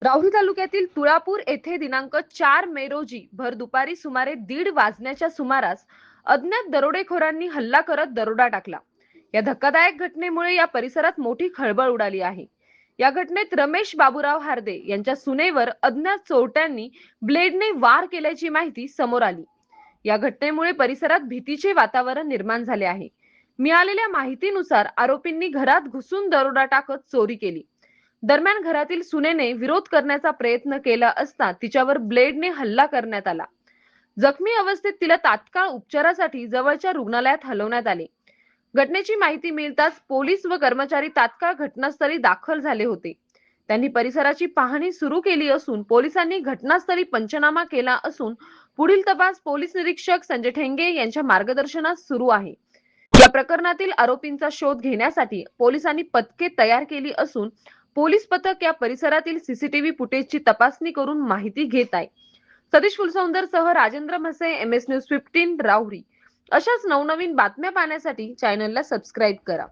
राहुरी तालुक्यातील तुळापूर येथे दिनांक 4 मे रोजी भर दुपारी सुमारे 1:30 वाजण्याच्या सुमारास अज्ञात दरोडेखोरांनी हल्ला करत दरोडा टाकला. या धक्कादायक घटनेमुळे या परिसरात मोठी खळबळ उडाली आहे. या घटनेत रमेश बाबूराव हार्दे यांच्या सुनेवर अज्ञात चोरट्यांनी ब्लेडने वार केल्याची माहिती समोर आली. या घटनेमुळे परिसरात भीतीचे वातावरण निर्माण झाले आहे. मिळालेल्या माहितीनुसार आरोपींनी घरात घुसून दरोडा टाकत चोरी केली. दरम्यान घरातील सुनेने विरोध करण्याचा प्रयत्न केला असता तिच्यावर ब्लेडने हल्ला करण्यात आला. जखमी अवस्थेत तिला तात्काळ उपचारासाठी जवळच्या रुग्णालयात हलवण्यात आले. घटनेची माहिती मिळताच पोलीस व कर्मचारी तात्काळ घटनास्थळी दाखल झाले होते. त्यांनी परिसराची पाहणी सुरू केली असून पोलिसांनी घटनास्थळी पंचनामा केला असून पुढील तपास पोलीस निरीक्षक संजय ठेंगे यांच्या मार्गदर्शनात सुरू आहे. या प्रकरणातील आरोपींचा शोध घेण्यासाठी पोलिसांनी पथके तयार केली असून पोलीस पथक या परिसरातील सीसीटीव्ही फुटेजची तपासणी करून माहिती घेत आहे. सतीश फुलसौंदरसह राजेंद्र म्हसे, MS न्यूज 15, राहुरी. अशाच नवनवीन बातम्या पाहण्यासाठी चॅनलला सबस्क्राईब करा.